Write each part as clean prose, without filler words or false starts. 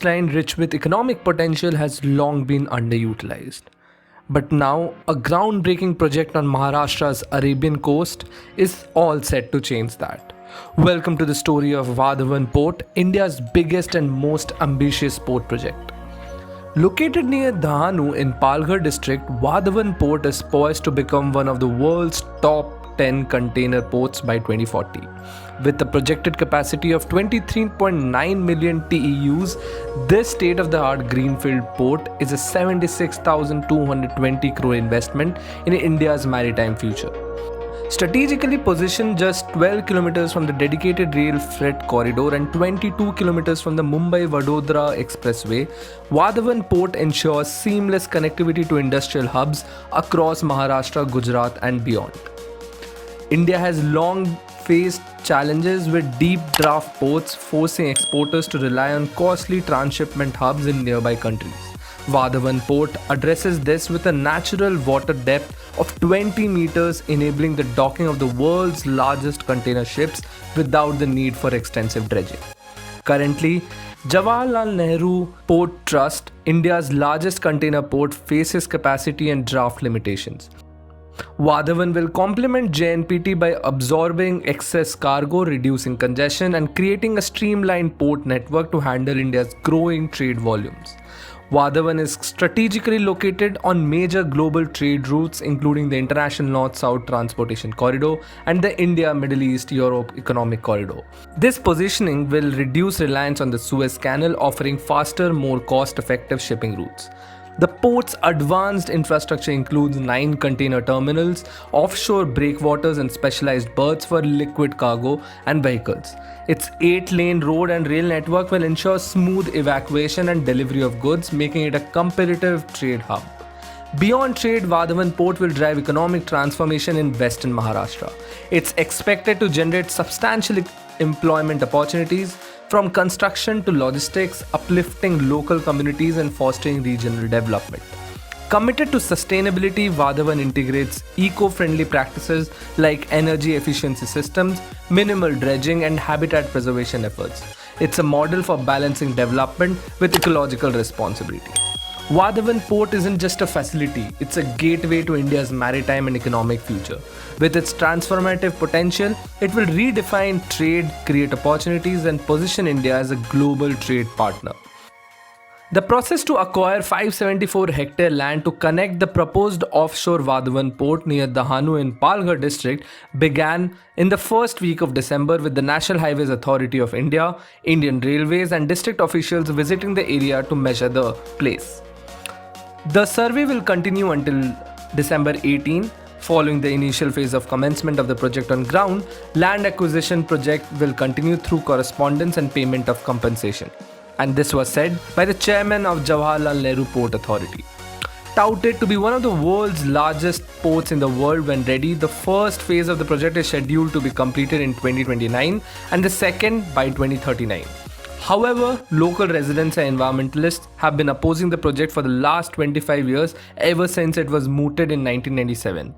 coastline rich with economic potential has long been underutilized. But now, a groundbreaking project on Maharashtra's Arabian coast is all set to change that. Welcome to the story of VADHAVAN Port, India's biggest and most ambitious port project. Located near Dahanu in Palghar district, VADHAVAN Port is poised to become one of the world's top 10 container ports by 2040. With a projected capacity of 23.9 million TEUs, this state-of-the-art greenfield port is a 76,220 crore investment in India's maritime future. Strategically positioned just 12 kilometers from the dedicated rail freight corridor and 22 kilometers from the Mumbai-Vadodara expressway, VADHAVAN Port ensures seamless connectivity to industrial hubs across Maharashtra, Gujarat and beyond. India has long faced challenges with deep draft ports, forcing exporters to rely on costly transshipment hubs in nearby countries. VADHAVAN Port addresses this with a natural water depth of 20 meters, enabling the docking of the world's largest container ships without the need for extensive dredging. Currently, Jawaharlal Nehru Port Trust, India's largest container port, faces capacity and draft limitations. VADHAVAN will complement JNPT by absorbing excess cargo, reducing congestion, and creating a streamlined port network to handle India's growing trade volumes. VADHAVAN is strategically located on major global trade routes, including the International North-South Transportation Corridor and the India-Middle East-Europe Economic Corridor. This positioning will reduce reliance on the Suez Canal, offering faster, more cost-effective shipping routes. The port's advanced infrastructure includes 9 container terminals, offshore breakwaters and specialized berths for liquid cargo and vehicles. Its 8-lane road and rail network will ensure smooth evacuation and delivery of goods, making it a competitive trade hub. Beyond trade, VADHAVAN Port will drive economic transformation in western Maharashtra. It's expected to generate substantial employment opportunities, from construction to logistics, uplifting local communities and fostering regional development. Committed to sustainability, VADHAVAN integrates eco-friendly practices like energy efficiency systems, minimal dredging and habitat preservation efforts. It's a model for balancing development with ecological responsibility. VADHAVAN Port isn't just a facility, it's a gateway to India's maritime and economic future. With its transformative potential, it will redefine trade, create opportunities, and position India as a global trade partner. The process to acquire 574-hectare land to connect the proposed offshore VADHAVAN Port near Dahanu in Palghar district began in the first week of December, with the National Highways Authority of India, Indian Railways, and district officials visiting the area to measure the place. The survey will continue until December 18. Following the initial phase of commencement of the project on ground, land acquisition project will continue through correspondence and payment of compensation. And this was said by the chairman of Jawaharlal Nehru Port Authority. Touted to be one of the world's largest ports in the world when ready, the first phase of the project is scheduled to be completed in 2029 and the second by 2039. However, local residents and environmentalists have been opposing the project for the last 25 years, ever since it was mooted in 1997.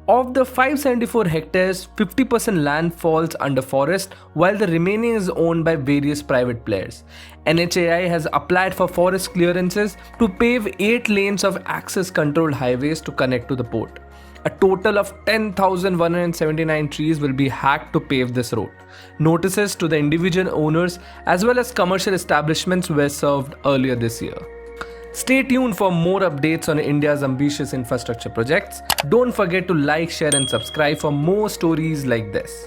Of the 574 hectares, 50% land falls under forest, while the remaining is owned by various private players. NHAI has applied for forest clearances to pave 8 lanes of access-controlled highways to connect to the port. A total of 10,179 trees will be hacked to pave this road. Notices to the individual owners as well as commercial establishments were served earlier this year. Stay tuned for more updates on India's ambitious infrastructure projects. Don't forget to like, share and subscribe for more stories like this.